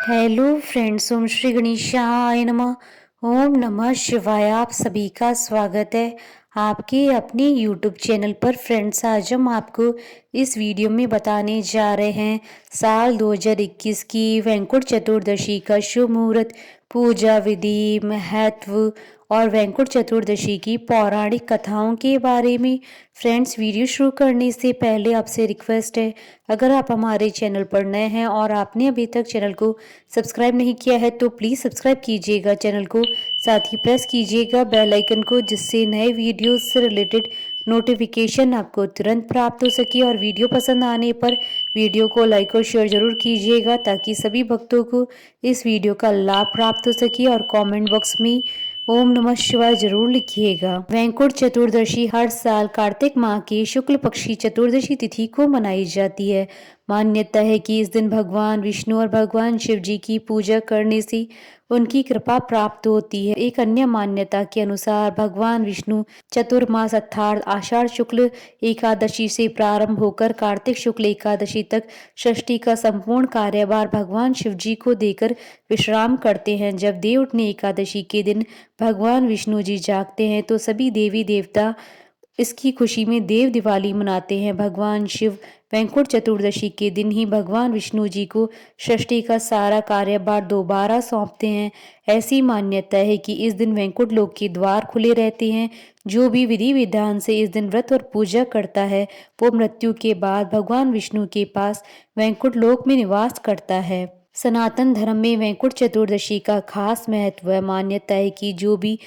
Hello friends, ओम श्री गणेशाय नमः। ओम नमः शिवाय। आप सभी का स्वागत है आपके अपने यूट्यूब चैनल पर। फ्रेंड्स, आज हम आपको इस वीडियो में बताने जा रहे हैं साल 2021 की वैंकुट चतुर्दशी का शुभ मुहूर्त, पूजा विधि, महत्व और वैंकुट चतुर्दशी की पौराणिक कथाओं के बारे में। फ्रेंड्स, वीडियो शुरू करने से पहले आपसे रिक्वेस्ट है, अगर आप हमारे चैनल पर नए हैं और आपने अभी तक चैनल को सब्सक्राइब नहीं किया है तो प्लीज़ सब्सक्राइब कीजिएगा चैनल को, साथ ही प्रेस कीजिएगा बेल आइकन को, जिससे नए वीडियोस से रिलेटेड नोटिफिकेशन आपको तुरंत प्राप्त हो सके। और वीडियो पसंद आने पर वीडियो को लाइक और शेयर जरूर कीजिएगा, ताकि सभी भक्तों को इस वीडियो का लाभ प्राप्त हो सके। और कमेंट बॉक्स में ओम नमः शिवाय जरूर लिखिएगा। वैंकुट चतुर्दशी हर साल कार्तिक माह की शुक्ल पक्षी चतुर्दशी तिथि को मनाई जाती है। मान्यता है कि इस दिन भगवान विष्णु और भगवान शिव जी की पूजा करने से उनकी कृपा प्राप्त होती है। एक अन्य मान्यता के अनुसार भगवान विष्णु चतुर्मास अर्थात आषाढ़ शुक्ल एकादशी से प्रारंभ होकर कार्तिक शुक्ल एकादशी तक षष्ठी का संपूर्ण कार्यभार भगवान शिव जी को देकर विश्राम करते हैं। जब देव उठनी एकादशी के दिन भगवान विष्णु जी जागते हैं तो सभी देवी देवता इसकी खुशी में देव दिवाली मनाते हैं। भगवान शिव वैंकुट चतुर्दशी के दिन ही भगवान विष्णु जी को षष्ठी का सारा कार्यभार दोबारा सौंपते हैं। ऐसी मान्यता है कि इस दिन वैंकुट लोक के द्वार खुले रहते हैं। जो भी विधि विधान से इस दिन व्रत और पूजा करता है वो मृत्यु के बाद भगवान विष्णु के पास वैंकुट लोक में निवास करता है। सनातन धर्म में वैंकुट चतुर्दशी का खास महत्व है। मान्यता है कि जो भी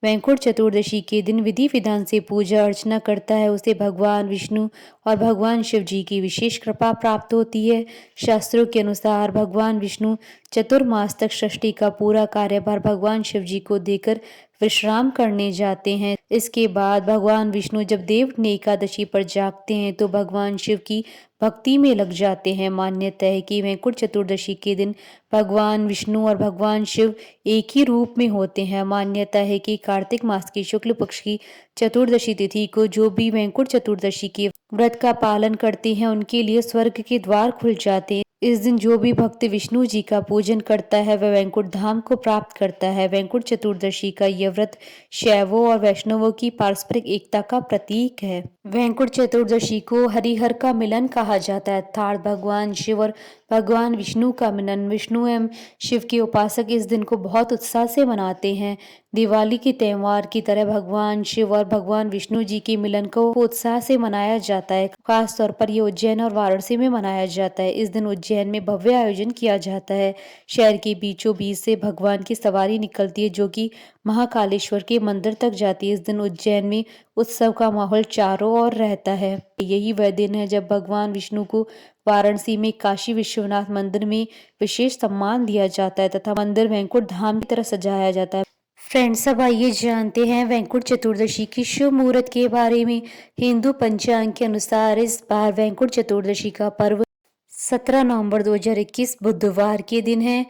वैंकुट चतुर्दशी के दिन विधि विधान से पूजा अर्चना करता है उसे भगवान विष्णु और भगवान शिव जी की विशेष कृपा प्राप्त होती है। शास्त्रों के अनुसार भगवान विष्णु चतुर्मास तक षष्ठी का पूरा कार्यभार भगवान शिव जी को देकर विश्राम करने जाते हैं। इसके बाद भगवान विष्णु जब देवउठनी एकादशी पर जागते हैं तो भगवान शिव की भक्ति में लग जाते हैं। मान्यता है कि वैंकुट चतुर्दशी के दिन भगवान विष्णु और भगवान शिव एक ही रूप में होते हैं। मान्यता है कि कार्तिक मास की शुक्ल पक्ष की चतुर्दशी तिथि को जो भी वैंकुट चतुर्दशी के व्रत का पालन करते हैं उनके लिए स्वर्ग के द्वार खुल जाते हैं। इस दिन जो भी भक्त विष्णु जी का पूजन करता है वह वैंकुट धाम को प्राप्त करता है। वैंकुट चतुर्दशी का यह व्रत शैवों और वैष्णवों की पारस्परिक एकता का प्रतीक है। वैंकुट चतुर्दशी को हरिहर का मिलन कहा जाता है, अर्थात भगवान शिव और भगवान विष्णु का मिलन। विष्णु एवं शिव के उपासक इस दिन को बहुत उत्साह से मनाते हैं। दिवाली के त्यौहार की तरह भगवान शिव और भगवान विष्णु जी के मिलन को उत्साह से मनाया जाता है। खास तौर पर ये उज्जैन और वाराणसी में मनाया जाता है। इस दिन उज्जैन में भव्य आयोजन किया जाता है। शहर के बीचों बीच से भगवान की सवारी निकलती है जो कि महाकालेश्वर के मंदिर तक जाती है। इस दिन उज्जैन में उत्सव का माहौल चारों ओर रहता है। यही वह दिन है जब भगवान विष्णु को वाराणसी में काशी विश्वनाथ मंदिर में विशेष सम्मान दिया जाता है तथा मंदिर वैंकुट धाम की तरह सजाया जाता है। फ्रेंड्स, अब आइए जानते हैं वैंकुट चतुर्दशी की शुभ मुहूर्त के बारे में। हिंदू पंचांग के अनुसार इस बार वैंकुट चतुर्दशी का पर्व 17 नवंबर 2021 बुधवार के दिन है।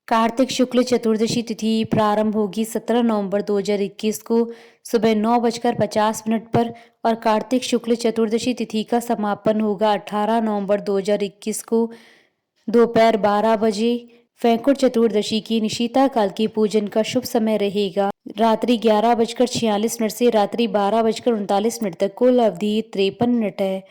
कार्तिक शुक्ल चतुर्दशी तिथि प्रारंभ होगी 17 नवंबर 2021 को सुबह 9:50 पर और कार्तिक शुक्ल चतुर्दशी तिथि का समापन होगा 18 नवंबर 2021 को दोपहर 12 बजे। वैंकुट चतुर्दशी की निशिता काल की पूजन का शुभ समय रहेगा रात्रि 11:46 से रात्रि 12:39 तक। कुल अवधि 53 मिनट है।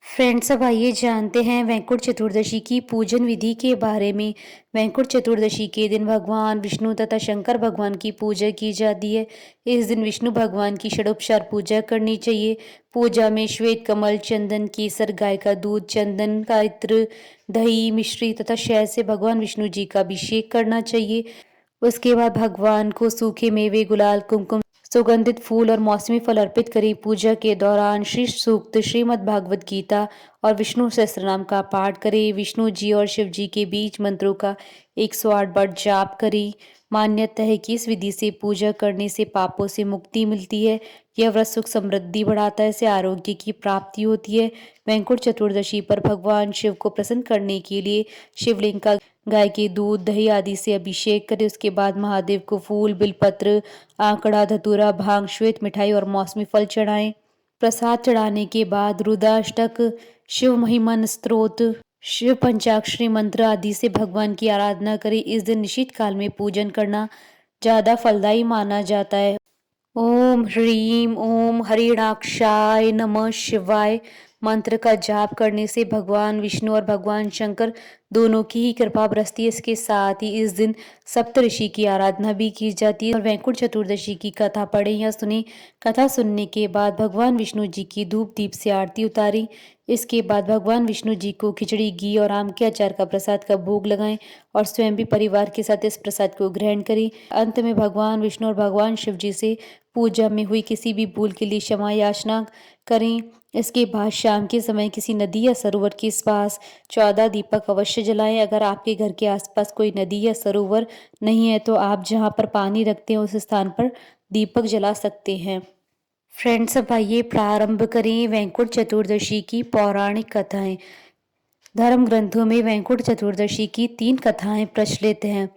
फ्रेंड्स, अब आइए जानते हैं वैंकुट चतुर्दशी की पूजन विधि के बारे में। वैंकुट चतुर्दशी के दिन भगवान विष्णु तथा शंकर भगवान की पूजा की जाती है। इस दिन विष्णु भगवान की षडोपचार पूजा करनी चाहिए। पूजा में श्वेत कमल, चंदन, केसर, गाय का दूध, चंदन का इत्र, दही, मिश्री तथा शहद से भगवान विष्णु जी का अभिषेक करना चाहिए। उसके बाद भगवान को सूखे मेवे, गुलाल, कुमकुम, सुगंधित फूल और मौसमी फल अर्पित करें। पूजा के दौरान श्री सूक्त, श्रीमद् भागवत गीता और विष्णु सहस्त्रनाम का पाठ करें। विष्णु जी और शिव जी के बीच मंत्रों का 108 बार जाप करें। मान्यता है कि इस विधि से पूजा करने से पापों से मुक्ति मिलती है। यह व्रत सुख समृद्धि बढ़ाता है, इससे आरोग्य की प्राप्ति होती है। वैंकुट चतुर्दशी पर भगवान शिव को प्रसन्न करने के लिए शिवलिंग का गाय के दूध, दही आदि से अभिषेक करें। उसके बाद महादेव को फूल, बिलपत्र, आंकड़ा, धतूरा, भांग, श्वेत मिठाई और मौसमी फल चढ़ाएं। प्रसाद चढ़ाने के बाद रुद्राष्टक, शिव महिमन स्तोत्र, शिव पंचाक्षरी मंत्र आदि से भगवान की आराधना करें। इस दिन निश्चित काल में पूजन करना ज़्यादा फलदायी माना जाता है। ओम ह्रीम ओम हरिणाक्षाय नमः शिवाय मंत्र का जाप करने से भगवान विष्णु और भगवान शंकर दोनों की ही कृपा बरसती है। इसके साथ ही इस दिन सप्तऋषि की आराधना भी की जाती है। और वैकुंठ चतुर्दशी की कथा पढ़े या सुनी। कथा सुनने के बाद भगवान विष्णु जी की धूप दीप से आरती उतारी। इसके बाद भगवान विष्णु जी को खिचड़ी, घी और आम के अचार का प्रसाद का भोग लगाएं और स्वयं भी परिवार के साथ इस प्रसाद को ग्रहण करें। अंत में भगवान विष्णु और भगवान शिव जी से पूजा में हुई किसी भी भूल के लिए क्षमा याचना करें। इसके बाद शाम के समय किसी नदी या सरोवर के पास 14 दीपक अवश्य जलाएं। अगर आपके घर के आसपास कोई नदी या सरोवर नहीं है तो आप जहां पर पानी रखते हैं उस स्थान पर दीपक जला सकते हैं। फ्रेंड्स, अब आइए प्रारंभ करें वैकुंठ चतुर्दशी की पौराणिक कथाएं। धर्म ग्रंथों में वैकुंठ चतुर्दशी की 3 कथाएं प्रचलित हैं।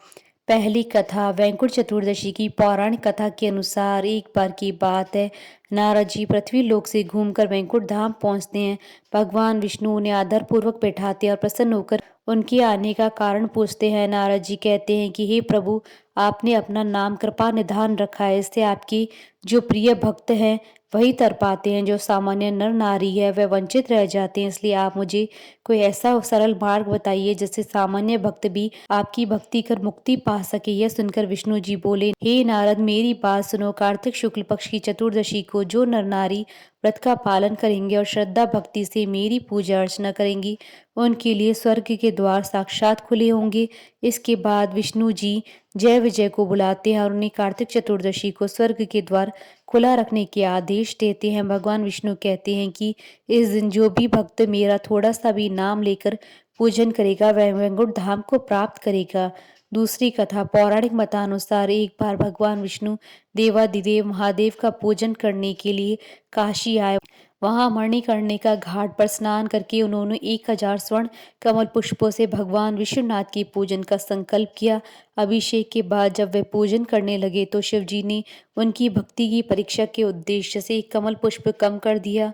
पहली कथा वैकुंठ चतुर्दशी की पौराणिक कथा के अनुसार एक बार की बात है, नारद जी पृथ्वी लोक से घूमकर वैकुंठ धाम पहुंचते हैं। भगवान विष्णु उन्हें आदर पूर्वक बैठाते हैं और प्रसन्न होकर उनके आने का कारण पूछते हैं। नारद जी कहते हैं कि हे प्रभु, आपने अपना नाम कृपा निधान रखा है, इससे आपकी जो प्रिय भक्त हैं वही तर पाते हैं। जो सामान्य नर नारी है वह वंचित रह जाते हैं। इसलिए आप मुझे कोई ऐसा सरल मार्ग बताइए जिससे सामान्य भक्त भी आपकी भक्ति कर मुक्ति पा सके। यह सुनकर विष्णु जी बोले, हे नारद, मेरी बात सुनो। कार्तिक शुक्ल पक्ष की चतुर्दशी को जो नर नारी व्रत का पालन करेंगे और श्रद्धा भक्ति से मेरी पूजा अर्चना करेंगी उनके लिए स्वर्ग के द्वार साक्षात खुले होंगे। इसके बाद विष्णु जी जय विजय को बुलाते हैं और उन्हें कार्तिक चतुर्दशी को स्वर्ग के द्वार खुला रखने के आदेश देते हैं। भगवान विष्णु कहते हैं कि इस दिन जो भी भक्त मेरा थोड़ा सा भी नाम लेकर पूजन करेगा वह वैकुंठ धाम को प्राप्त करेगा। दूसरी कथा पौराणिक मतानुसार एक बार भगवान विष्णु देवादिदेव महादेव का पूजन करने के लिए काशी आए। वहां मणिकर्णिका घाट पर स्नान करके उन्होंने 1000 स्वर्ण कमल पुष्पों से भगवान विश्वनाथ के पूजन का संकल्प किया। अभिषेक के बाद जब वे पूजन करने लगे तो शिव जी ने उनकी भक्ति की परीक्षा के उद्देश्य से एक कमल पुष्प कम कर दिया।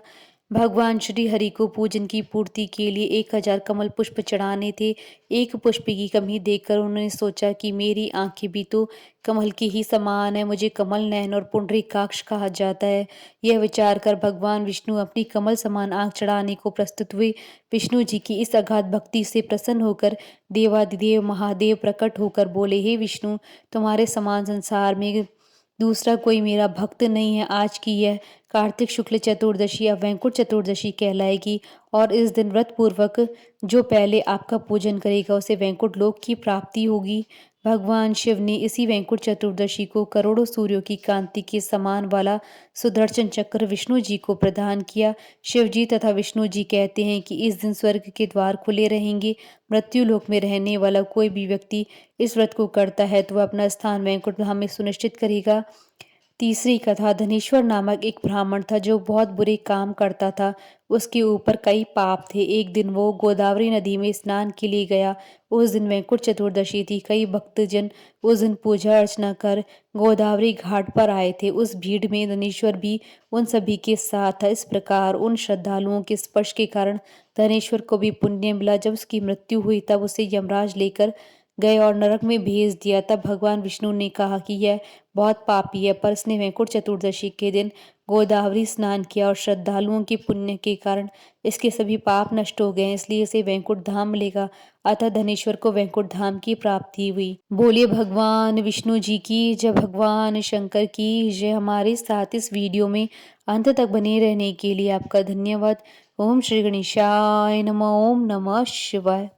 भगवान श्री हरि को पूजन की पूर्ति के लिए 1000 कमल पुष्प चढ़ाने थे। एक पुष्प की कमी देखकर उन्होंने सोचा कि मेरी आंखें भी तो कमल की ही समान है, मुझे कमल नयन और पुंडरीकाक्ष कहा जाता है। यह विचार कर भगवान विष्णु अपनी कमल समान आंख चढ़ाने को प्रस्तुत हुए। विष्णु जी की इस अगाध भक्ति से प्रसन्न होकर देवादिदेव महादेव प्रकट होकर बोले, हे विष्णु, तुम्हारे समान संसार में दूसरा कोई मेरा भक्त नहीं है। आज की यह कार्तिक शुक्ल चतुर्दशी या वैकुंठ चतुर्दशी कहलाएगी और इस दिन व्रत पूर्वक जो पहले आपका पूजन करेगा उसे वैकुंठ लोक की प्राप्ति होगी। भगवान शिव ने इसी वैकुंठ चतुर्दशी को करोड़ों सूर्यों की कांति के समान वाला सुदर्शन चक्र विष्णु जी को प्रदान किया। शिव जी तथा विष्णु जी कहते हैं कि इस दिन स्वर्ग के द्वार खुले रहेंगे। मृत्यु लोक में रहने वाला कोई भी व्यक्ति इस व्रत को करता है तो वह अपना स्थान वैकुंठ धाम में सुनिश्चित करेगा। तीसरी कथा धनेश्वर नामक एक ब्राह्मण था जो बहुत बुरे काम करता था। उसके ऊपर कई पाप थे। एक दिन वो गोदावरी नदी में स्नान के लिए गया। उस दिन वैकुंठ चतुर्दशी थी। कई भक्तजन उस दिन पूजा अर्चना कर गोदावरी घाट पर आए थे। उस भीड़ में धनेश्वर भी उन सभी के साथ था। इस प्रकार उन श्रद्धालुओं के स्पर्श के कारण धनेश्वर को भी पुण्य मिला। जब उसकी मृत्यु हुई तब उसे यमराज लेकर गए और नरक में भेज दिया। तब भगवान विष्णु ने कहा कि यह बहुत पापी है, पर इसने वैकुंठ चतुर्दशी के दिन गोदावरी स्नान किया और श्रद्धालुओं के पुण्य के कारण इसके सभी पाप नष्ट हो गए, इसलिए इसे वैकुंठ धाम मिलेगा। अतः धनेश्वर को वैकुंठ धाम की प्राप्ति हुई। बोलिए भगवान विष्णु जी की जय, भगवान शंकर की जय। हमारे साथ इस वीडियो में अंत तक बने रहने के लिए आपका धन्यवाद। ओम श्री गणेशाय नमः। ओम नमः शिवाय।